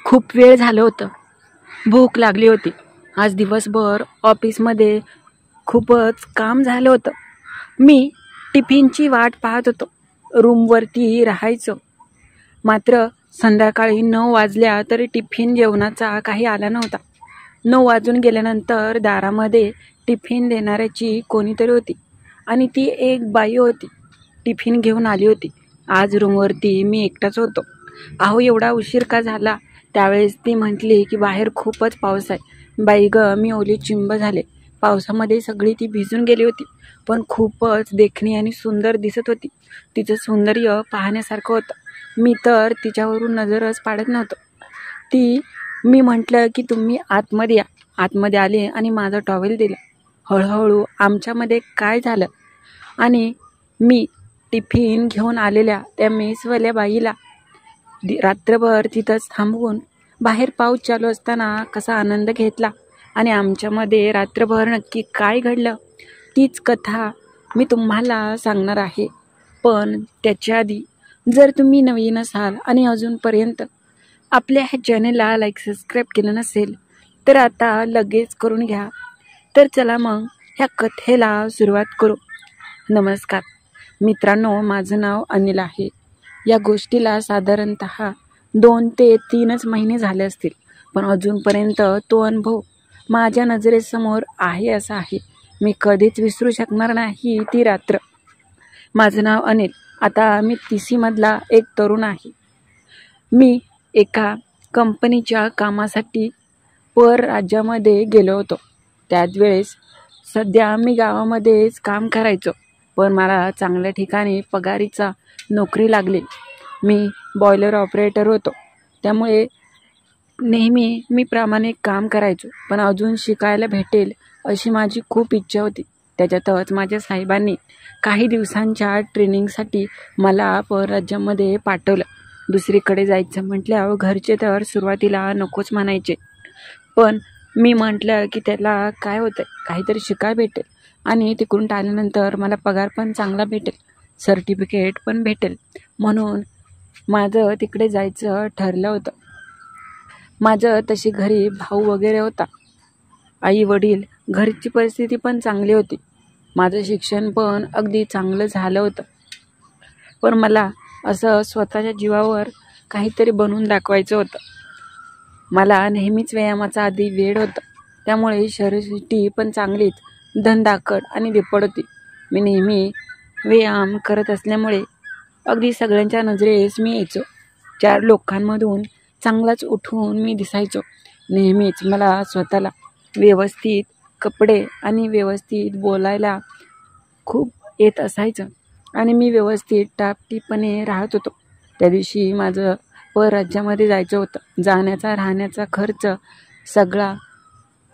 खूप वेळ झालं होतं. भूक लागली होती. आज दिवसभर ऑफिसमध्ये खूपच काम झालं होतं. मी टिफिनची वाट पाहत होतो. रूमवरती राहायचो. मात्र संध्याकाळी 9 वाजल्या तरी टिफिन जेवणाचा काही आला नव्हता. 9 वाजून गेल्यानंतर दारामध्ये टिफिन देणाऱ्याची कोणीतरी होती आणि ती एक बाई होती. टिफिन घेऊन आली होती. आज रूमवरती मी एकटाच होतो. अहो, एवढा उशीर का झाला? त्यावेळेस ती म्हटली की बाहेर खूपच पाऊस आहे. बाई ग, मी ओली चिंब झाले. पावसामध्ये सगळी ती भिजून गेली होती, पण खूपच देखणी आणि सुंदर दिसत होती. तिचं सौंदर्य पाहण्यासारखं होतं. मी तर तिच्यावरून नजरच पाडत नव्हतो. मी म्हटलं की तुम्ही आतमध्ये या. आतमध्ये आले आणि माझं टॉवेल दिलं. हळूहळू आमच्यामध्ये काय झालं आणि मी टिफिन घेऊन आलेल्या त्या मेसवाल्या बाईला रात्रभर तिथंच थांबवून बाहेर पाऊस चालू असताना कसा आनंद घेतला आणि आमच्यामध्ये रात्रभर नक्की काय घडलं तीच कथा मी तुम्हाला सांगणार आहे. पण त्याच्या आधी जर तुम्ही नवीन असाल आणि अजूनपर्यंत आपल्या ह्या चॅनलला लाईक सबस्क्राईब केलं नसेल तर आता लगेच करून घ्या. तर चला मग ह्या कथेला सुरुवात करू. नमस्कार मित्रांनो, माझं नाव अनिल आहे. या गोष्टीला साधारणतः 2 ते 3 महिने झाले असतील, पण अजूनपर्यंत तो अनुभव माझ्या नजरेसमोर आहे असा आहे. मी कधीच विसरू शकणार नाही ती रात्र. माझं नाव अनिल. आता मी 30 मधला एक तरुण आहे. मी एका कंपनीच्या कामासाठी परराज्यामध्ये गेलो होतो. त्याच वेळेस सध्या मी गावामध्येच काम करायचो, पण मला चांगल्या ठिकाणी पगारीचा नोकरी लागली. मी बॉयलर ऑपरेटर होतो, त्यामुळे नेहमी मी प्रामाणिक काम करायचो. पण अजून शिकायला भेटेल अशी माझी खूप इच्छा होती. त्याच्यातच माझ्या साहेबांनी काही दिवसांच्या ट्रेनिंगसाठी मला परराज्यामध्ये पाठवलं. दुसरीकडे जायचं म्हटल्यावर घरचे तर सुरुवातीला नकोच म्हणायचे, पण मी म्हटलं की त्याला काय होतं, काहीतरी शिकायला भेटेल आणि तिकडून आल्यानंतर मला पगार पण चांगला भेटेल, सर्टिफिकेट पण भेटेल, म्हणून माझं तिकडे जायचं ठरलं होतं. माझं तशी घरी भाऊ वगैरे होता, आई वडील, घरची परिस्थिती पण चांगली होती. माझं शिक्षण पण अगदी चांगलं झालं होतं. पण मला असं स्वतःच्या जीवावर काहीतरी बनवून दाखवायचं होतं. मला नेहमीच व्यायामाचा आधी वेड होता, त्यामुळे शरीरसृष्टी पण चांगलीच धनदाकड आणि दिप्पड होती. मी नेहमी व्यायाम करत असल्यामुळे अगदी सगळ्यांच्या नजरेस मी यायचो. 4 लोकांमधून चांगलाच उठून मी दिसायचो. नेहमीच मला स्वतःला व्यवस्थित कपडे आणि व्यवस्थित बोलायला खूप येत असायचं आणि मी व्यवस्थित टापटीपणे राहत होतो. त्या दिवशी माझं परराज्यामध्ये जायचं होतं. जाण्याचा राहण्याचा खर्च सगळा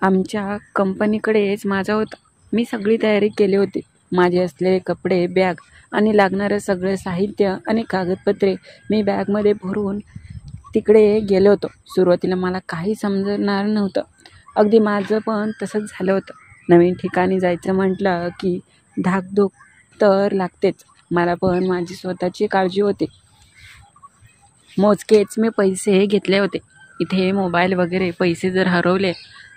आमच्या कंपनीकडेच माझा होता. मी सगळी तयारी केली होती. माझे असलेले कपडे, बॅग आणि लागणारं सगळं साहित्य आणि कागदपत्रे मी बॅगमध्ये भरून तिकडे गेलो होतो. सुरुवातीला मला काही समजणार नव्हतं. अगदी माझं पण तसंच झालं होतं. नवीन ठिकाणी जायचं म्हटलं की धाकधूक तर लागतेच. मला पण माझी स्वतःची काळजी होती. मोजकेच मी पैसे घेतले होते. इथे मोबाईल वगैरे पैसे जर हरवले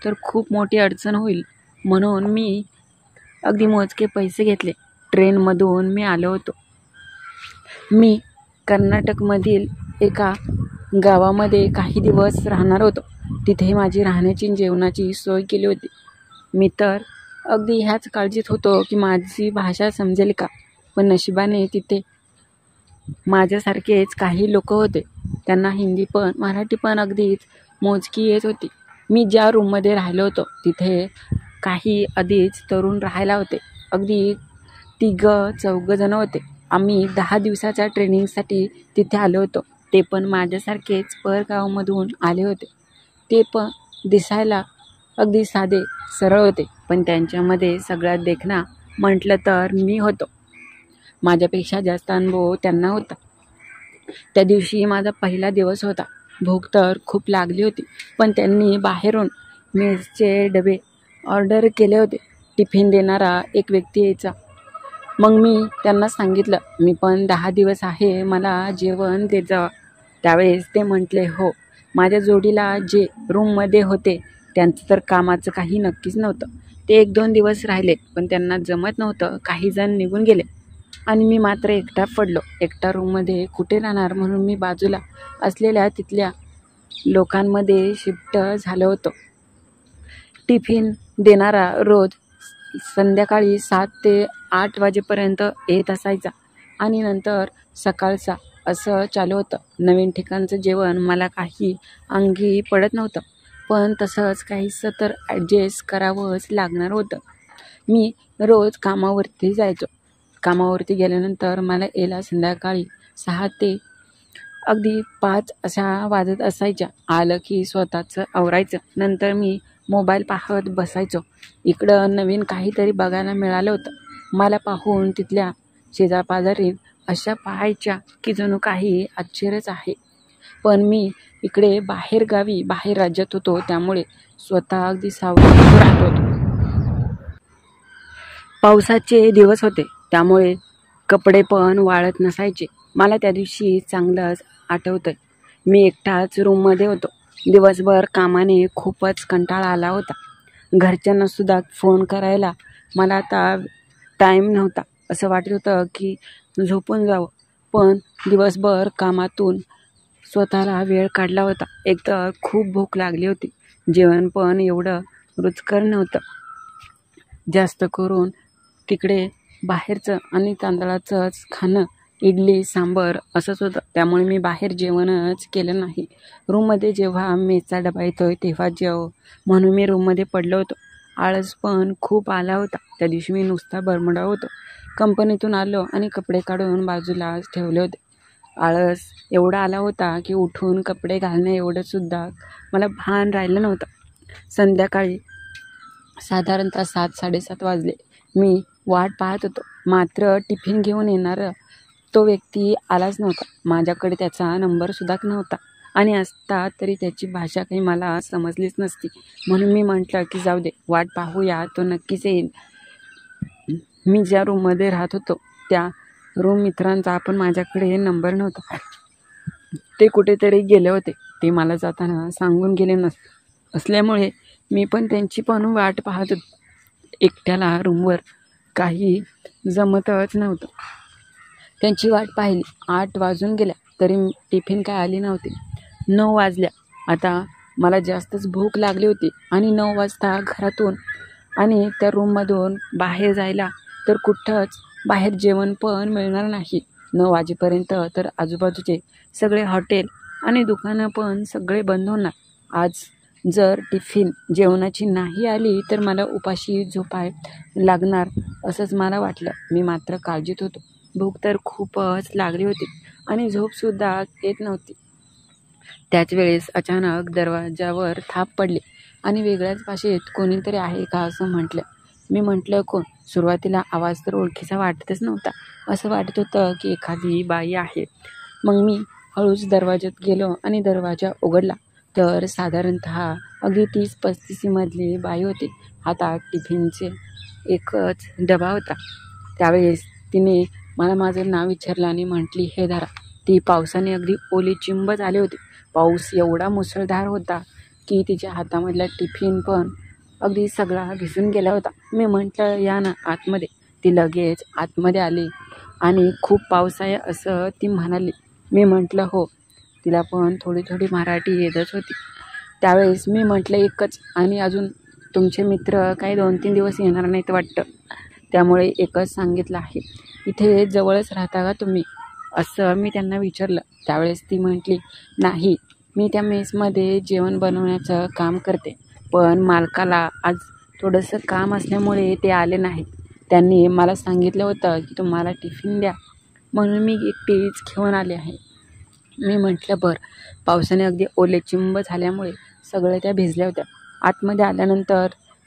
तर खूप मोठी अडचण होईल, म्हणून मी अगदी मोजके पैसे घेतले. ट्रेनमधून मी आलो होतो. मी कर्नाटकमधील एका गावामध्ये काही दिवस राहणार होतो. तिथे माझी राहण्याची जेवणाची सोय केली होती. मी तर अगदी ह्याच काळजीत होतो की माझी भाषा समजेल का. पण नशिबाने तिथे माझ्यासारखेच काही लोक होते. त्यांना हिंदी पण मराठी पण अगदीच मोजकी येत होती. मी ज्या रूममध्ये राहिलो होतो तिथे काही आधीच तरुण राहायला होते. अगदी 3-4 जण होते. आम्ही 10 दिवसाच्या ट्रेनिंगसाठी तिथे आलो होतो. ते पण माझ्यासारखेच परगावामधून आले होते. ते पण दिसायला अगदी साधे सरळ होते, पण त्यांच्यामध्ये सगळ्यात देखणा म्हटलं तर मी होतो. माझ्यापेक्षा जास्त अनुभव त्यांना होता. त्या दिवशी माझा पहिला दिवस होता. भूक तर खूप लागली होती, पण त्यांनी बाहेरून मेसचे डबे ऑर्डर केले होते. टिफिन देणारा एक व्यक्ती यायचा. मग मी त्यांना सांगितलं, मी पण 10 दिवस आहे, मला जेवण देत जावा. त्यावेळेस ते म्हटले हो. माझ्या जोडीला जे रूममध्ये होते त्यांचं तर कामाचं काही नक्कीच नव्हतं. ते 1-2 दिवस राहिले, पण त्यांना जमत नव्हतं. काही जण निघून गेले आणि मी मात्र एकटा पडलो. एकटा रूममध्ये कुठे राहणार म्हणून मी बाजूला असलेल्या तिथल्या लोकांमध्ये शिफ्ट झालो होतो. टिफिन देणारा रोज संध्याकाळी 7 ते 8 वाजेपर्यंत येत असायचा आणि नंतर सकाळचा असं चालू होतं. नवीन ठिकाणचं जेवण मला काही अंगी पडत नव्हतं, पण तसंच काहीसं तर ॲडजस्ट करावंच लागणार होतं. मी रोज कामावरती जायचो. कामावरती गेल्यानंतर मला यायला संध्याकाळी 6 ते अगदी 5 अशा वाजत असायच्या. आलं की स्वतःचं आवरायचं. नंतर मी मोबाईल पाहत बसायचो. इकडं नवीन काहीतरी बघायला मिळालं होतं. मला पाहून तिथल्या शेजारपाजारी अशा पाहायच्या की जणू काही आश्चर्यच आहे. पण मी इकडे बाहेर राज्यात होतो, त्यामुळे स्वतः अगदी सावधान राहत होतो. पावसाचे दिवस होते, त्यामुळे कपडे पण वाळत नसायचे. मला त्या दिवशी चांगलंच आठवतंय. मी एकटाच रूममध्ये होतो. दिवसभर कामाने खूपच कंटाळा आला होता. घरच्यांनासुद्धा फोन करायला मला आता टाईम नव्हता. असं वाटत होतं की झोपून जावं, पण दिवसभर कामातून स्वतःला वेळ काढला होता. एकतर खूप भूक लागली होती. जेवण पण एवढं रुचकर नव्हतं. जास्त करून तिकडे बाहेरचं आणि तांदळाचंच खाणं, इडली सांबर असंच होतं. त्यामुळे मी बाहेर जेवणच केलं नाही. रूममध्ये जेव्हा मेसचा डबा येतोय तेव्हा जेव म्हणून मी रूममध्ये पडलो होतो. आळस पण खूप आला होता. त्या दिवशी मी नुसता बरमुडा होतो. कंपनीतून आलो आणि कपडे काढून बाजूलाच ठेवले होते. आळस एवढा आला होता की उठून कपडे घालणं एवढंसुद्धा मला भान राहिलं नव्हतं. संध्याकाळी साधारणतः 7-7:30 वाजले. मी वाट पाहत होतो, मात्र टिफिन घेऊन येणारं तो व्यक्ती आलाच नव्हता. माझ्याकडे त्याचा नंबरसुद्धा नव्हता आणि असता तरी त्याची भाषा काही मला समजलीच नसती. म्हणून मी म्हटलं की जाऊ दे, वाट पाहूया, तो नक्कीच येईल. मी ज्या रूममध्ये राहत होतो त्या रूम मित्रांचा पण माझ्याकडे नंबर नव्हता. ते कुठेतरी गेले होते. ते मला जाताना सांगून गेले असल्यामुळे मी पण त्यांची पण वाट पाहत होतो. एकट्याला रूमवर काही जमतच नव्हतं. त्यांची वाट पाहिली. 8 वाजून गेल्या तरी टिफिन काय आली नव्हती. 9 वाजल्या. आता मला जास्तच भूक लागली होती आणि 9 वाजता घरातून आणि त्या रूममधून बाहेर जायला तर कुठंच बाहेर जेवण पण मिळणार नाही. 9 वाजेपर्यंत तर आजूबाजूचे सगळे हॉटेल आणि दुकानं पण सगळे बंद होणार. आज जर टिफिन जेवणाची नाही आली तर मला उपाशी झोपाय लागणार असंच मला वाटलं. मी मात्र काळजीत होतो. भूक तर खूपच लागली होती आणि झोपसुद्धा येत नव्हती. त्याच वेळेस अचानक दरवाजावर थाप पडली आणि वेगळ्याच भाषेत कोणीतरी आहे का असं म्हटलं. मी म्हटलं कोण? सुरुवातीला आवाज तर ओळखीचा वाटतच नव्हता. असं वाटत होतं की एखादी बाई आहे. मग मी हळूच दरवाजात गेलो आणि दरवाजा उघडला तर साधारणतः अगदी 30-35 मधली बाई होती. हातात टिफिनचे एकच डबा होता. त्यावेळेस तिने मला माझं नाव विचारलं आणि म्हटली, हे धरा. ती पावसाने अगदी ओली चिंब झाली होती. पाऊस एवढा मुसळधार होता की तिच्या हातामधला टिफिन पण अगदी सगळा भिजून गेला होता. मी म्हटलं, या ना आतमध्ये. ती लगेच आतमध्ये आली आणि खूप पाऊस आहे असं ती म्हणाली. मी म्हटलं हो. तिला पण थोडी थोडी मराठी येतच होती. त्यावेळेस मी म्हटलं एकच, आणि अजून तुमचे मित्र काही 2-3 दिवस येणार नाहीत वाटतं, त्यामुळे एकच सांगितलं आहे. इथे जवळच राहता का तुम्ही? असं मी त्यांना विचारलं. त्यावेळेस ती म्हटली, नाही, मी त्या मेसमध्ये जेवण बनवण्याचं काम करते, पण मालकाला आज थोडंसं काम असल्यामुळे ते आले नाहीत. त्यांनी मला सांगितलं होतं की तुम्हाला टिफिन द्या, म्हणून मी एकटीच घेऊन आले आहे. मी म्हटलं बरं. पावसाने अगदी ओलेचिंब झाल्यामुळे सगळ्या त्या भिजल्या होत्या. आतमध्ये आल्यानंतर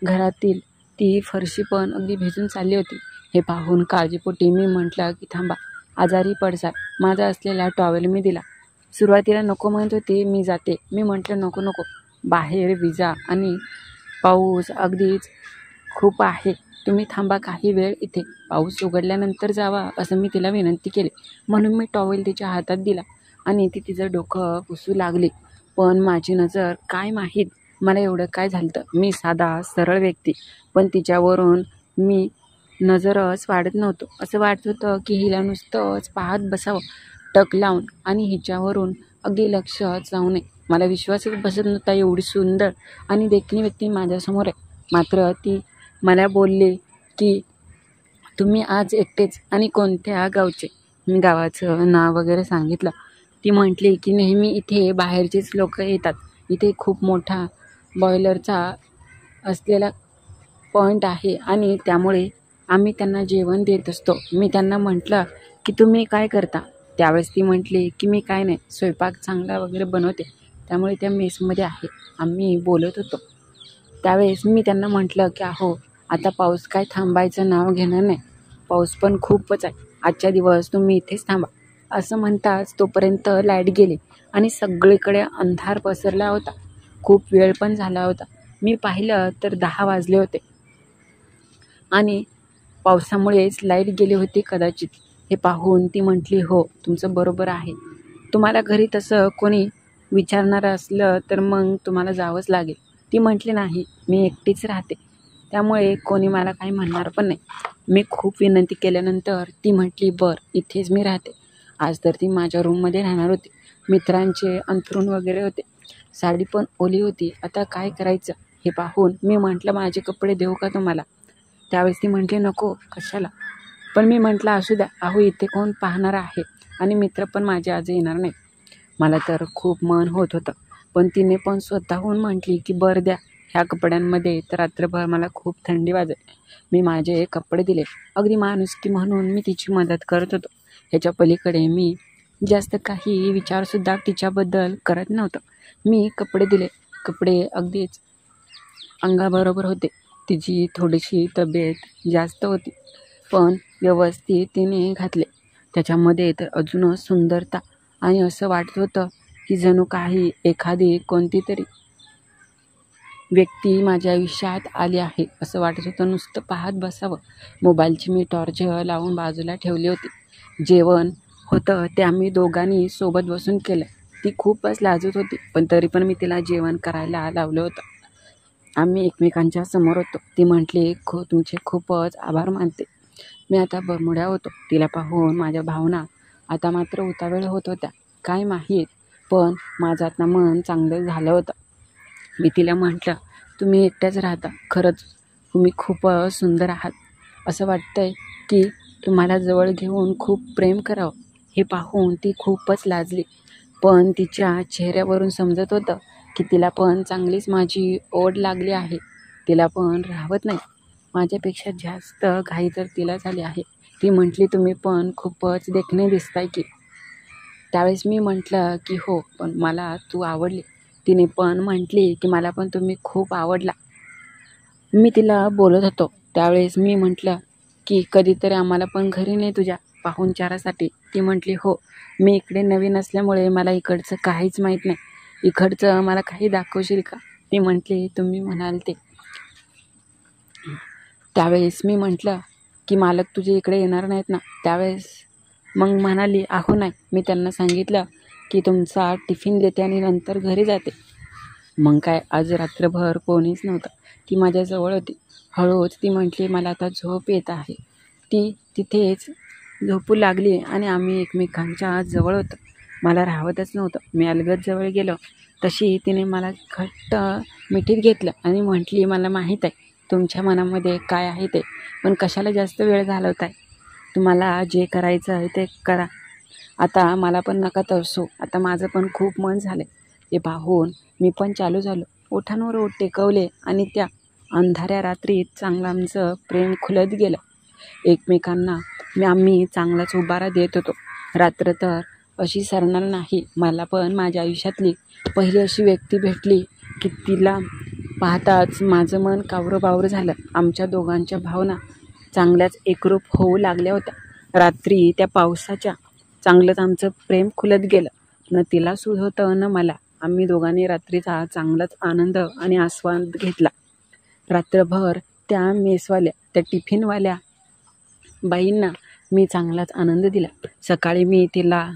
घरातील ती फरशी पण अगदी भिजून चालली होती. हे पाहून काळजीपोटी मी म्हटलं की थांबा, आजारी पडसाल. माझा असलेला टॉवेल मी दिला. सुरुवातीला नको म्हणत होती, मी जाते. मी म्हटलं नको नको, बाहेर विजा आणि पाऊस अगदीच खूप आहे. तुम्ही थांबा काही वेळ इथे, पाऊस उघडल्यानंतर जावा असं मी तिला विनंती केली. म्हणून मी टॉवेल तिच्या हातात दिला आणि ती तिचं डोकं पुसू लागली. पण माझी नजर काय माहीत मला एवढं काय झालं. मी साधा सरळ व्यक्ती, पण तिच्यावरून मी नजरच वाढत नव्हतो. असं वाटत होतं की हिला नुसतंच पाहत बसावं टक लावून आणि हिच्यावरून अगदी लक्ष जाऊ नये. मला विश्वासच बसत नव्हता एवढी सुंदर आणि देखणी व्यक्ती माझ्यासमोर आहे. मात्र ती मला बोलली की तुम्ही आज एकटेच आणि कोणत्या गावचे. मी गावाचं नाव वगैरे सांगितलं. ती म्हटली की नेहमी इथे बाहेरचेच लोक येतात. इथे खूप मोठा बॉयलरचा असलेला पॉईंट आहे आणि त्यामुळे आम्ही त्यांना जेवण देत असतो. मी त्यांना म्हटलं की तुम्ही काय करता. त्यावेळेस ती म्हटली की मी काय नाही, स्वयंपाक चांगला वगैरे बनवते, त्यामुळे त्या मेसमध्ये आहे. आम्ही बोलत होतो. त्यावेळेस मी त्यांना म्हटलं की अहो आता पाऊस काय थांबायचं नाव घेणार नाही, पाऊस पण खूपच आहे, आजच्या दिवस तुम्ही इथेच थांबा. असं म्हणताच तोपर्यंत लाईट गेली आणि सगळीकडे अंधार पसरला होता. खूप वेळ पण झाला होता. मी पाहिलं तर 10 वाजले होते आणि पावसामुळेच लाईट गेली होती कदाचित. हे पाहून ती म्हटली हो तुमचं बरोबर आहे, तुम्हाला घरी तसं कोणी विचारणारं असलं तर मग तुम्हाला जावंच लागेल. ती म्हटली नाही, मी एकटीच राहते, त्यामुळे कोणी मला काही म्हणणार पण नाही. मी खूप विनंती केल्यानंतर ती म्हटली बरं इथेच मी राहते. आज तर ती माझ्या रूममध्ये राहणार होती. मित्रांचे अंथरूण वगैरे होते, साडी पण ओली होती. आता काय करायचं हे पाहून मी म्हटलं माझे कपडे देऊ का तुम्हाला. त्यावेळेस ती म्हटली नको कशाला. पण मी म्हटलं असू द्या, अहो इथे कोण पाहणार आहे आणि मित्र पण माझे आज येणार नाही. मला तर खूप मन होत होतं, पण तिने पण स्वतःहून म्हटली की बरं द्या, ह्या कपड्यांमध्ये तर रात्रभर मला खूप थंडी वाजेल. मी माझे कपडे दिले. अगदी माणुसकी म्हणून मी तिची मदत करत होतो. ह्याच्या पलीकडे मी जास्त काही विचारसुद्धा तिच्याबद्दल करत नव्हतं. मी कपडे दिले. कपडे अगदीच अंगाबरोबर होते. तिची थोडीशी तब्येत जास्त होती, पण व्यवस्थित तिने घातले. त्याच्यामध्ये तर अजूनच सुंदरता आणि असं वाटत होतं की जणू काही एखादी कोणती तरी व्यक्ती माझ्या आयुष्यात आली आहे असं वाटत होतं. नुसतं पाहत बसावं. मोबाईलची मी टॉर्च लावून बाजूला ठेवली होती. जेवण होतं ते आम्ही दोघांनी सोबत बसून केलं. ती खूपच लाजत होती, पण तरी पण मी तिला जेवण करायला लावलं होतं. आम्ही एकमेकांच्या समोर होतो. ती म्हटली तुमचे खूपच आभार मानते. मी आता बरमुड्या होतो. तिला पाहून माझ्या भावना आता मात्र उतावळ होत होत्या. काय माहीत, पण माझं आता मन चांगलं झालं होतं. मी तिला म्हटलं तुम्ही एकट्याच राहता, खरंच तुम्ही खूपच सुंदर आहात. असं वाटतंय की तुम्हाला जवळ घेऊन खूप प्रेम करावं. हे पाहून ती खूपच लाजली, पण तिच्या चेहऱ्यावरून समजत होतं की तिला पण चांगलीच माझी ओढ लागली आहे. तिला पण राहवत नाही. माझ्यापेक्षा जास्त घाई तर तिला झाली आहे. ती म्हटली तुम्ही पण खूपच देखणे दिसताय की. त्यावेळेस मी म्हटलं की हो, पण मला तू आवडली. तिने पण म्हटली की मला पण तुम्ही खूप आवडला. मी तिला बोलत होतो. त्यावेळेस मी म्हटलं की कधीतरी आम्हाला पण घरी नाही तुझ्या पाहुणचारासाठी. ती म्हटली हो, मी इकडे नवीन असल्यामुळे मला इकडचं काहीच माहीत नाही. इकडचं मला काही दाखवशील का. ती म्हटली तुम्ही म्हणाल ते. त्यावेळेस मी म्हटलं की मालक तुझे इकडे येणार नाहीत ना. त्यावेळेस मग म्हणाली अहो नाही, मी त्यांना सांगितलं की तुमचा टिफिन देते आणि नंतर घरी जाते. मग काय आज रात्रभर कोणीच नव्हतं. ती माझ्याजवळ होती. हळूच ती म्हटली मला आता झोप येत आहे. ती तिथेच झोपू लागली आणि आम्ही एकमेकांच्या जवळ होतो. मला राहवतच नव्हतं. मी अलगद जवळ गेलो तशी तिने मला घट्ट मिठीत घेतलं आणि म्हटली मला माहीत आहे तुमच्या मनामध्ये काय आहे ते, पण कशाला जास्त वेळ घालवताय. तुम्हाला जे करायचं आहे ते करा. आता मला पण नका तरसू. आता माझं पण खूप मन झालं. ते पाहून मी पण चालू झालो. ओठांवर ओठ टेकवले आणि त्या अंधाऱ्या रात्रीत चांगलं आमचं प्रेम खुलत गेलं. एकमेकांना आम्ही चांगलाच उभारा देत होतो. रात्र तर अशी सरणार नाही. मला पण माझ्या आयुष्यातली पहिली अशी व्यक्ती भेटली की तिला पाहताच माझं मन कावरं-बावरं झालं. आमच्या दोघांच्या भावना चांगल्याच एकरूप होऊ लागल्या होत्या. रात्री त्या पावसाच्या चांगलंच आमचं प्रेम खुलत गेलं. न तिला सुख होतं न मला. आम्ही दोघांनी रात्रीचा चांगलाच आनंद आणि आस्वाद घेतला. रात्रभर त्या मेसवाल्या, त्या टिफिनवाल्या बाईंना मी चांगलाच आनंद दिला. सकाळी मी तिला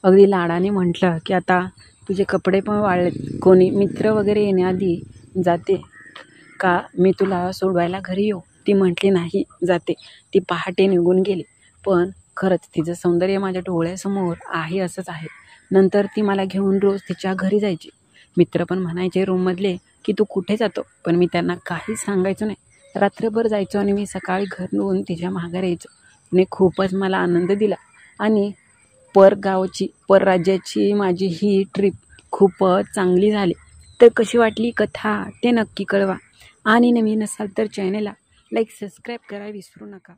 अगदी लाडाने म्हटलं की आता तुझे कपडे पण वाळलेत. कोणी मित्र वगैरे येण्याआधी जाते का मी तुला सोडवायला घरी येऊ? ती म्हटली नाही जाते. ती पहाटे निघून गेली. पण खरंच तिचं सौंदर्य माझ्या डोळ्यासमोर आहे असंच आहे. नंतर ती मला घेऊन रोज तिच्या घरी जायची. मित्र पण म्हणायचे रूममधले की तू कुठे जातो? पण मी त्यांना काहीच सांगायचो नाही. रात्रभर जायचो आणि मी सकाळी घरून तिच्या माघारी यायचो. तिने खूपच मला आनंद दिला आणि परराज्याची माझी ही ट्रिप खूपच चांगली झाली. तर कशी वाटली कथा ते नक्की कळवा आणि नवीन असाल तर चॅनलला लाईक सबस्क्राईब करायला विसरू नका.